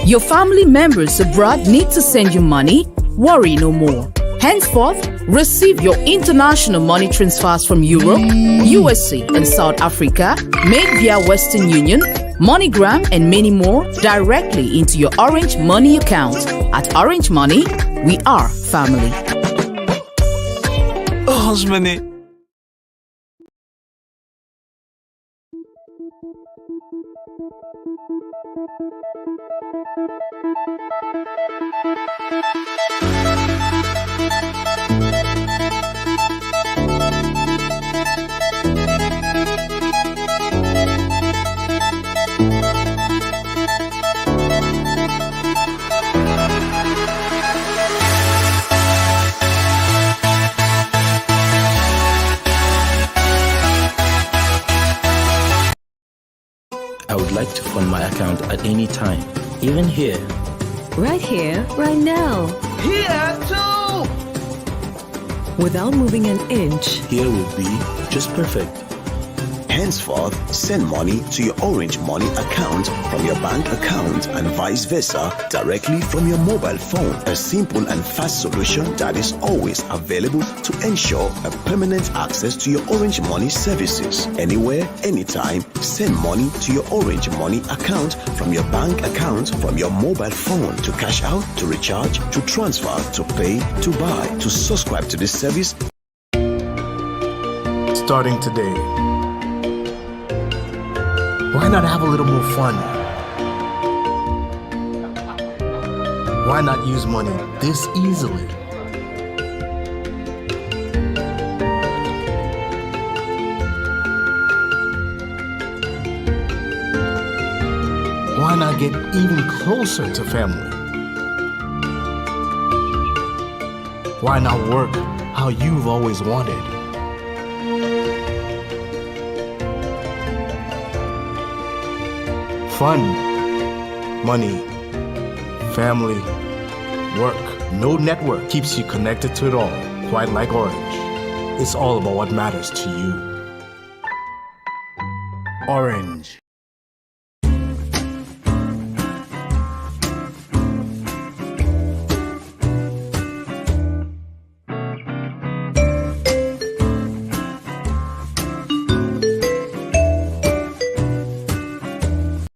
Your family members abroad need to send you money? Worry no more. Henceforth, receive your international money transfers from Europe, USA, and South Africa made via Western Union, MoneyGram, and many more directly into your Orange Money account. At Orange Money, we are family. Orange Money. I would like to fund my account at any time, even here. Right here, right now. Here too! Without moving an inch. Here will be just perfect. Henceforth, send money to your Orange Money account from your bank account and vice versa directly from your mobile phone. A simple and fast solution that is always available to ensure a permanent access to your Orange Money services. Anywhere, anytime, send money to your Orange Money account from your bank account from your mobile phone to cash out, to recharge, to transfer, to pay, to buy. To subscribe to this service, starting today. Why not have a little more fun? Why not use money this easily? Why not get even closer to family? Why not work how you've always wanted? Fun, money, family, work. No network keeps you connected to it all, quite like Orange. It's all about what matters to you. Orange.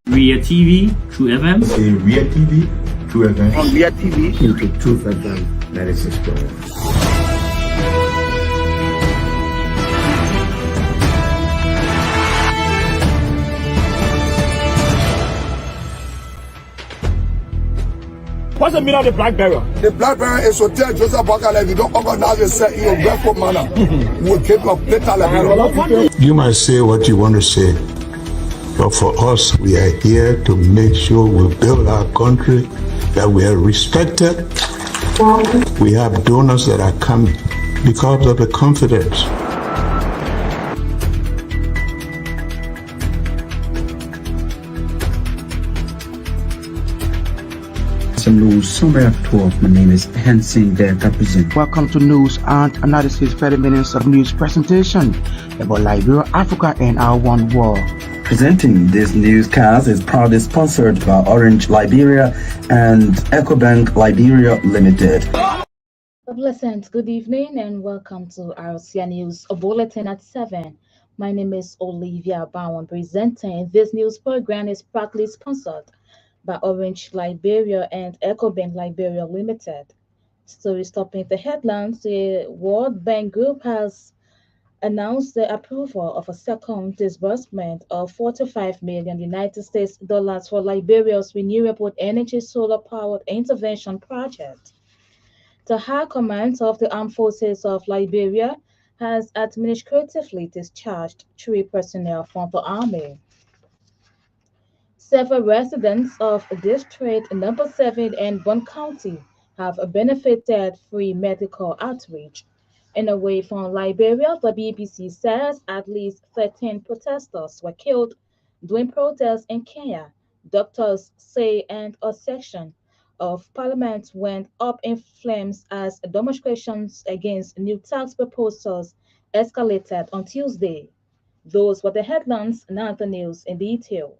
Ria TV, True FM. Say Ria TV, True FM. On Ria TV, into True FM 96.1. what's the meaning of the black barrier? The black barrier is to tell Joseph Bakala if you don't organize yourself in a respectful manner, we'll keep your plate like You might say what you want to say, but for us, we are here to make sure we build our country, that we are respected. We have donors that are coming because of the confidence. Some news summary of 12. My name is Hansen the represent. Welcome to News and Analysis 30 minutes of news presentation about Liberia, Africa, and our one world. Presenting this newscast is proudly sponsored by Orange Liberia and EcoBank Liberia Limited. Blessings, good evening and welcome to our News Bulletin at 7. My name is Olivia Bowen. Presenting this news program is proudly sponsored by Orange Liberia and EcoBank Liberia Limited. Story stopping the headlines, the World Bank Group has announced the approval of a second disbursement of 45 million United States dollars for Liberia's renewable energy solar-powered intervention project. The High Command of the Armed Forces of Liberia has administratively discharged 3 personnel from the Army. Several residents of District Number 7 and Bond County have benefited free medical outreach. In a way from Liberia, the BBC says at least 13 protesters were killed during protests in Kenya. Doctors say and a section of parliament went up in flames as demonstrations against new tax proposals escalated on Tuesday. Those were the headlines, now the news in detail.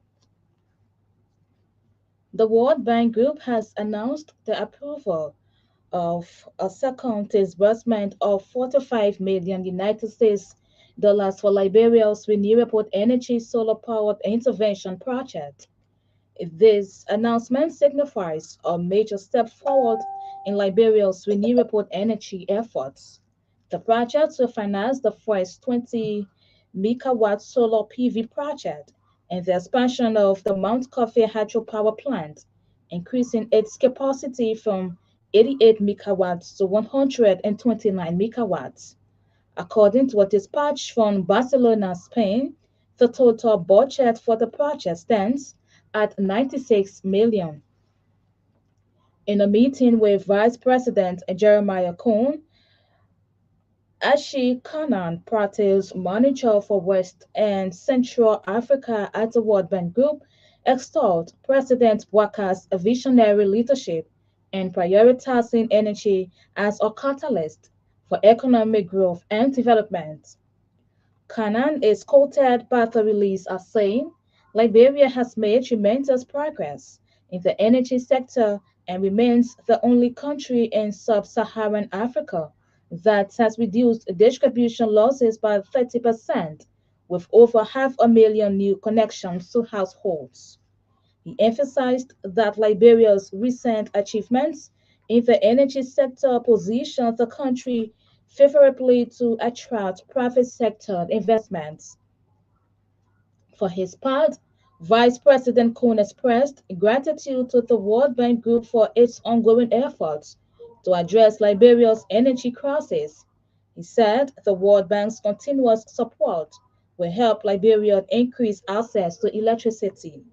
The World Bank Group has announced the approval of a second disbursement of 45 million United States dollars for Liberia's renewable energy solar powered intervention project. This announcement signifies a major step forward in Liberia's renewable energy efforts. The project will finance the first 20 megawatt solar PV project and the expansion of the Mount Coffee hydropower plant, increasing its capacity from 88 megawatts to 129 megawatts. According to a dispatch from Barcelona, Spain, the total budget for the project stands at 96 million. In a meeting with Vice President Jeremiah Cohn, Ashi Kanan Pratil's manager for West and Central Africa at the World Bank Group, extolled President Bouakar's visionary leadership in prioritizing energy as a catalyst for economic growth and development. Canaan is quoted by the release as saying, Liberia has made tremendous progress in the energy sector and remains the only country in sub-Saharan Africa that has reduced distribution losses by 30%, with over 500,000 new connections to households. He emphasized that Liberia's recent achievements in the energy sector position the country favorably to attract private sector investments. For his part, Vice President Kuhn expressed gratitude to the World Bank Group for its ongoing efforts to address Liberia's energy crisis. He said the World Bank's continuous support will help Liberia increase access to electricity.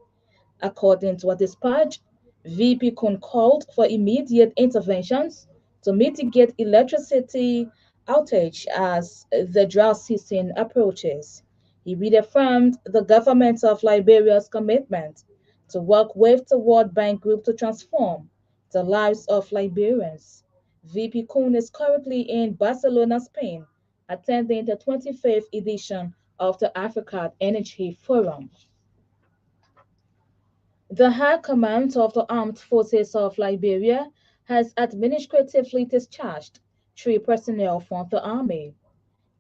According to a dispatch, VP Kuhn called for immediate interventions to mitigate electricity outage as the drought season approaches. He reaffirmed the government of Liberia's commitment to work with the World Bank Group to transform the lives of Liberians. VP Kuhn is currently in Barcelona, Spain, attending the 25th edition of the Africa Energy Forum. The High Command of the Armed Forces of Liberia has administratively discharged 3 personnel from the Army.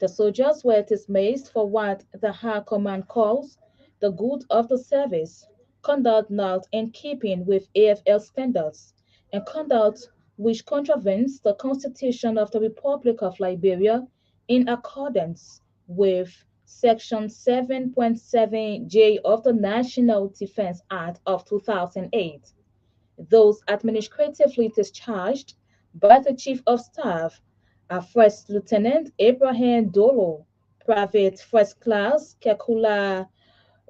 The soldiers were dismissed for what the High Command calls the good of the service, conduct not in keeping with AFL standards, and conduct which contravenes the Constitution of the Republic of Liberia in accordance with Section 7.7J of the National Defense Act of 2008. Those administratively discharged by the Chief of Staff are First Lieutenant Abraham Dolo, Private First Class Kekula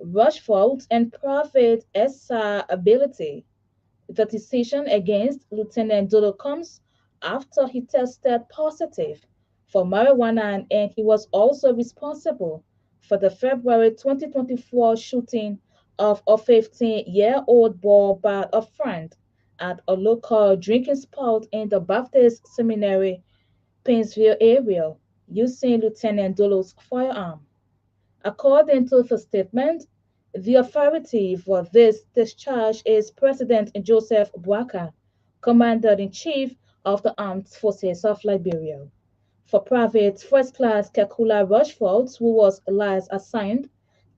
Rushford, and Private Esa Ability. The decision against Lieutenant Dolo comes after he tested positive for marijuana and he was also responsible for the February 2024 shooting of a 15-year-old boy by a friend at a local drinking spot in the Baptist Seminary, Painesville area, using Lieutenant Dolo's firearm. According to the statement, the authority for this discharge is President Joseph Bouaka, Commander-in-Chief of the Armed Forces of Liberia. For Private First Class Kekula Rushford, who was last assigned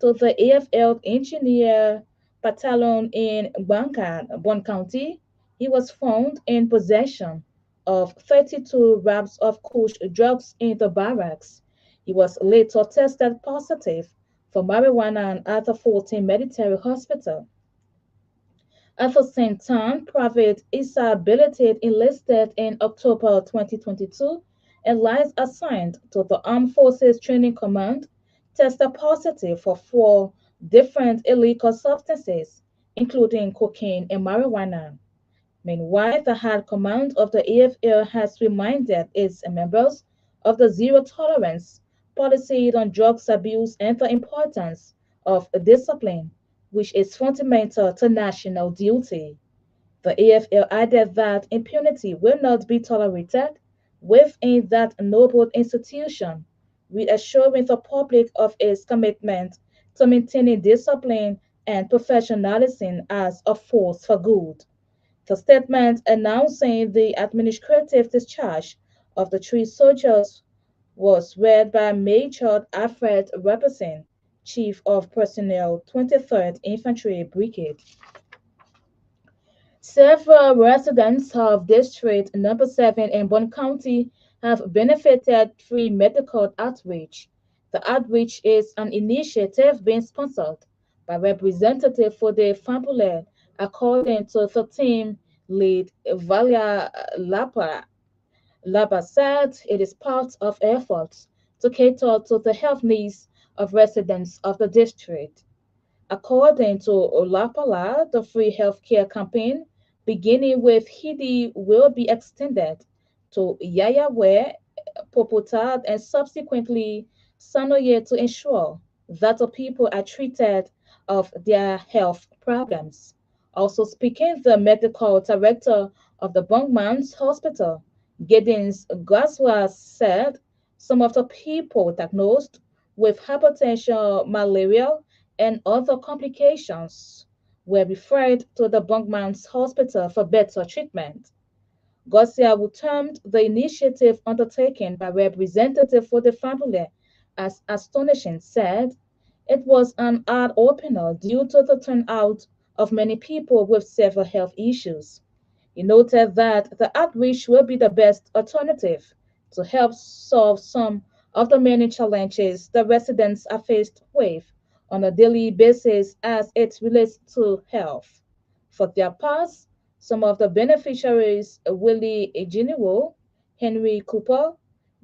to the AFL Engineer Battalion in Bon County, he was found in possession of 32 wraps of kush drugs in the barracks. He was later tested positive for marijuana at the 14 Military Hospital. At the same time, Private Issa Billeted enlisted in October 2022 and last assigned to the Armed Forces Training Command, tested positive for 4 different illegal substances, including cocaine and marijuana. Meanwhile, the High Command of the AFL has reminded its members of the zero tolerance policy on drugs abuse and the importance of discipline, which is fundamental to national duty. The AFL added that impunity will not be tolerated within that noble institution, reassuring the public of its commitment to maintaining discipline and professionalism as a force for good. The statement announcing the administrative discharge of the three soldiers was read by Major Alfred Robertson, Chief of Personnel, 23rd Infantry Brigade. Several residents of District Number 7 in Bonn County have benefited free medical outreach. The outreach is an initiative being sponsored by representatives for the Family, according to the team lead Valia Lapa. Lapa said it is part of efforts to cater to the health needs of residents of the district. According to Olapala, the free healthcare campaign, beginning with Hidi, will be extended to Yayawe, Popotad, and subsequently Sanoye to ensure that the people are treated of their health problems. Also speaking, the medical director of the Bungman's Hospital, Giddens Gaswa, said some of the people diagnosed with hypertension, malaria, and other complications were referred to the Bungman's Hospital for better treatment. Garcia, who termed the initiative undertaken by representatives for the family as astonishing, said it was an eye-opener due to the turnout of many people with several health issues. He noted that the outreach will be the best alternative to help solve some of the many challenges the residents are faced with on a daily basis as it relates to health. For their parts, some of the beneficiaries, Willie Ejiniwo, Henry Cooper,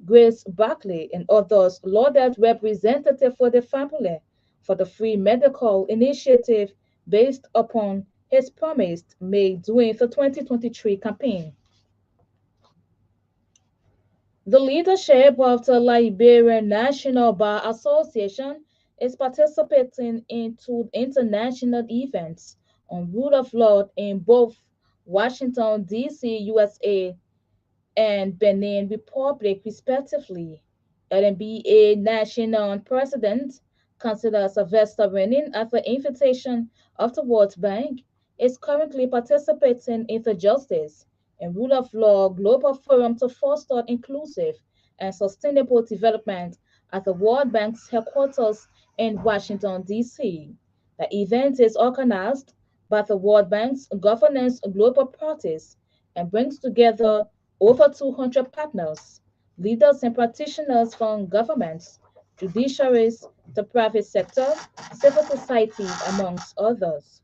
Grace Barkley, and others, lauded representative for the family for the free medical initiative based upon his promise made during the 2023 campaign. The leadership of the Liberian National Bar Association is participating in two international events on rule of law in both Washington, D.C., USA, and Benin Republic, respectively. LNBA National President Councilor Sylvester Renin, at the invitation of the World Bank, is currently participating in the Justice and Rule of Law Global Forum to foster inclusive and sustainable development at the World Bank's headquarters in Washington, D.C. The event is organized by the World Bank's Governance Global Practice and brings together over 200 partners, leaders and practitioners from governments, judiciaries, the private sector, civil society, amongst others.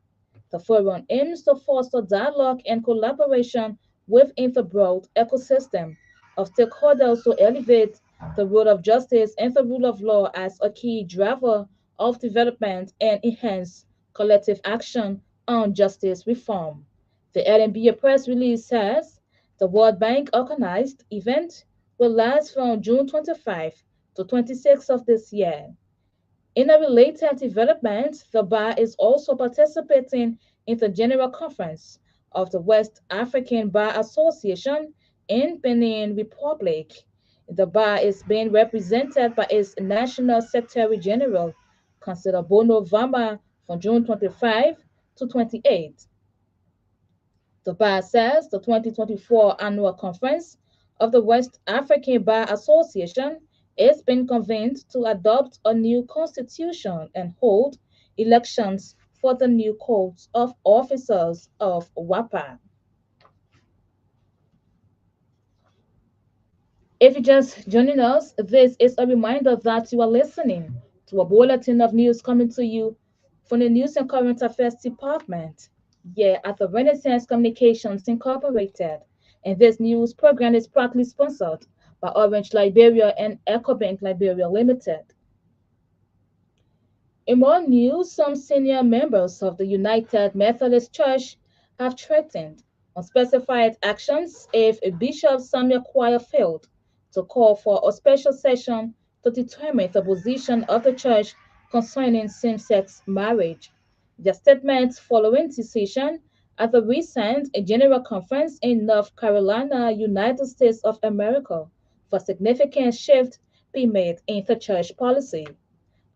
The forum aims to foster dialogue and collaboration within the broad ecosystem of stakeholders to elevate the role of justice and the rule of law as a key driver of development and enhance collective action on justice reform. The LNBA press release says the World Bank organized event will last from June 25 to 26 of this year. In a related development, the bar is also participating in the General Conference of the West African Bar Association in Benin Republic. The bar is being represented by its National Secretary General, Councilor Bono Vama, from June 25 to 28. The bar says the 2024 annual conference of the West African Bar Association is being convened to adopt a new constitution and hold elections for the new codes of officers of WAPA. If you're just joining us, this is a reminder that you are listening to a bulletin of news coming to you from the News and Current Affairs Department here at the Renaissance Communications Incorporated. And this news program is proudly sponsored by Orange Liberia and EcoBank Liberia Limited. In more news, some senior members of the United Methodist Church have threatened unspecified actions if Bishop Samuel Choir failed to call for a special session to determine the position of the church concerning same-sex marriage. Their statements following decision at the recent General Conference in North Carolina, United States of America, for significant shift be made in the church policy.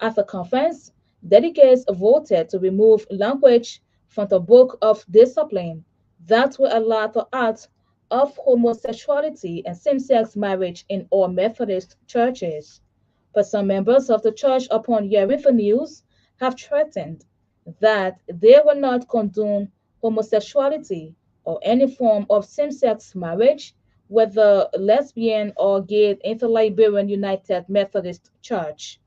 At the conference, delegates voted to remove language from the Book of Discipline that will allow the act of homosexuality and same-sex marriage in all Methodist churches. But some members of the church, upon hearing the news, have threatened that they will not condone homosexuality or any form of same-sex marriage, whether lesbian or gay, in the Liberian United Methodist Church.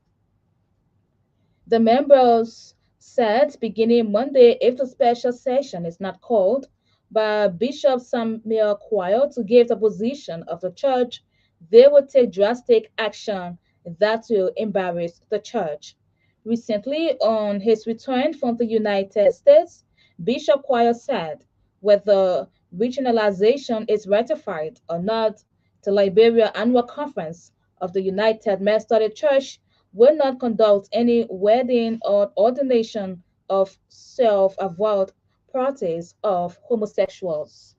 The members said beginning Monday, if the special session is not called by Bishop Samuel Choir to give the position of the church, they will take drastic action that will embarrass the church. Recently, on his return from the United States, Bishop Choir said whether regionalization is ratified or not, the Liberia Annual Conference of the United Methodist Church will not conduct any wedding or ordination of self-avowed practice of homosexuals.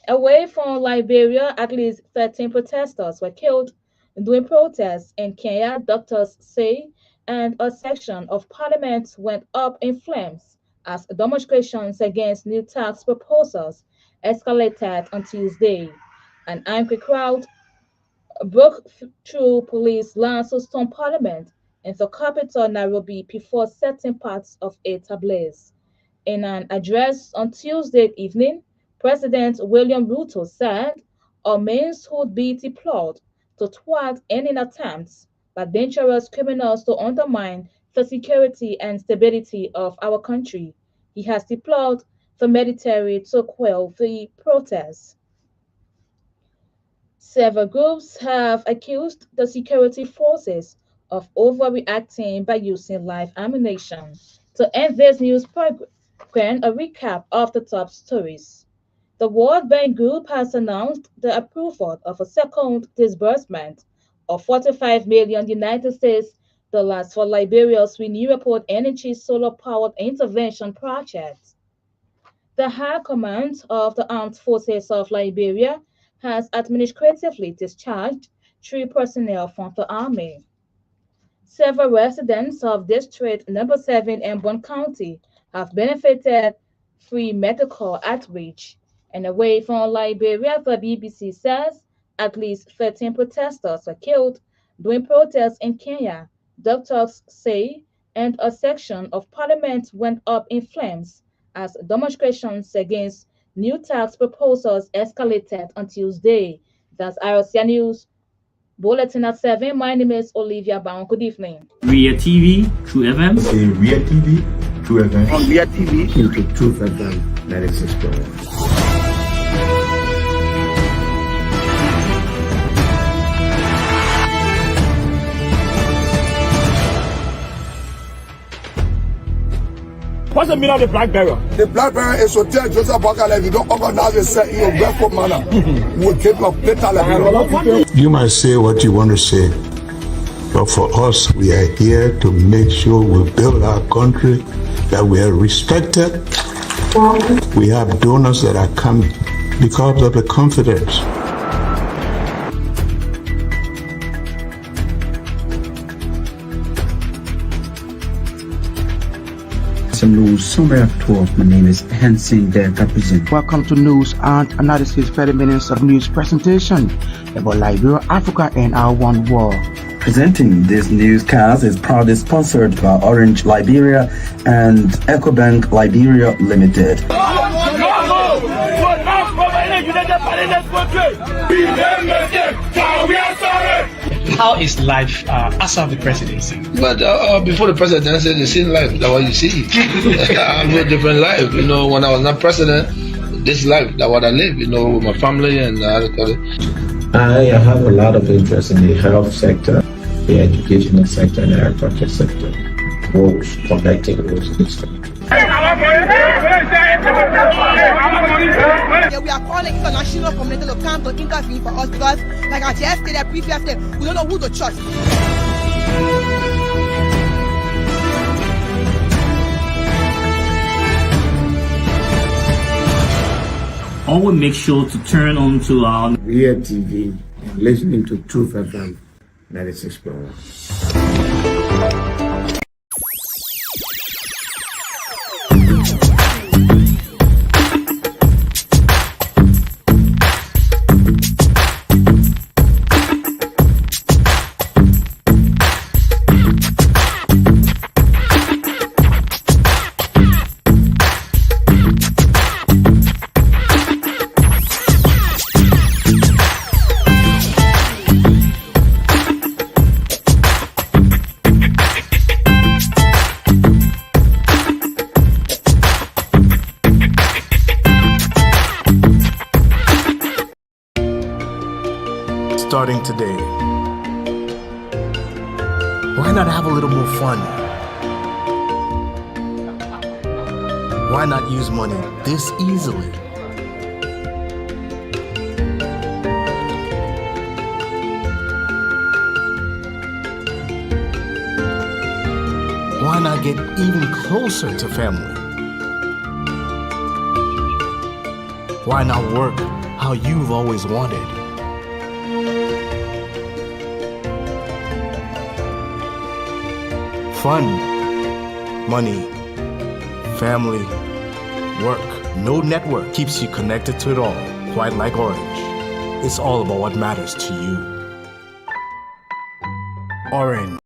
Away from Liberia, at least 13 protesters were killed during protests in Kenya, doctors say, and a section of parliament went up in flames as demonstrations against new tax proposals escalated on Tuesday. An angry crowd broke through police lines to storm parliament in the capital, Nairobi, before setting parts of it ablaze. In an address on Tuesday evening, President William Ruto said our means would be deployed to thwart any attempts by dangerous criminals to undermine the security and stability of our country. He has deployed the military to quell the protests. Several groups have accused the security forces of overreacting by using live ammunition. To end this news program, a recap of the top stories. The World Bank Group has announced the approval of a second disbursement of $45 million United States for Liberia's renewable energy solar-powered intervention project. The High Command of the Armed Forces of Liberia has administratively discharged 3 personnel from the Army. Several residents of District No. 7 in Bon County have benefited free medical outreach. And away from Liberia, the BBC says at least 13 protesters were killed during protests in Kenya, doctors say, and a section of parliament went up in flames as demonstrations against new tax proposals escalated on Tuesday. That's RCA News Bulletin at 7. My name is Olivia Bound. Good evening. Ria TV, True FM. Ria TV, True FM. On Ria TV, into True FM 96.1. What's the meaning of the black barrier? The black barrier is to tell Joseph Bakala, if you don't organize yourself in a respectful manner, we will keep your data. You might say what you want to say, but for us, we are here to make sure we build our country, that we are respected. We have donors that are coming because of the confidence. Some news summary of 12. My name is Hansen Del Capricin. Welcome to News and Analysis 30 minutes of news presentation about Liberia, Africa, and our one world. Presenting this newscast is proudly sponsored by Orange Liberia and EcoBank Liberia Limited. How is life after the presidency? But before the presidency, the same life, that's what you see. I live a different life. You know, when I was not president, this life, that's what I live, you know, with my family and I have a lot of interest in the health sector, the educational sector, and the agriculture sector. Roads, connecting roads in this country. Yeah, we are calling international community to come to intervene for us because, like I just stated previously, we don't know who to trust. Always make sure to turn on to our Ria TV and listening to Truth FM 96.1. Starting today. Why not have a little more fun? Why not use money this easily? Why not get even closer to family? Why not work how you've always wanted? Fun, money, family, work. No network keeps you connected to it all, quite like Orange. It's all about what matters to you. Orange.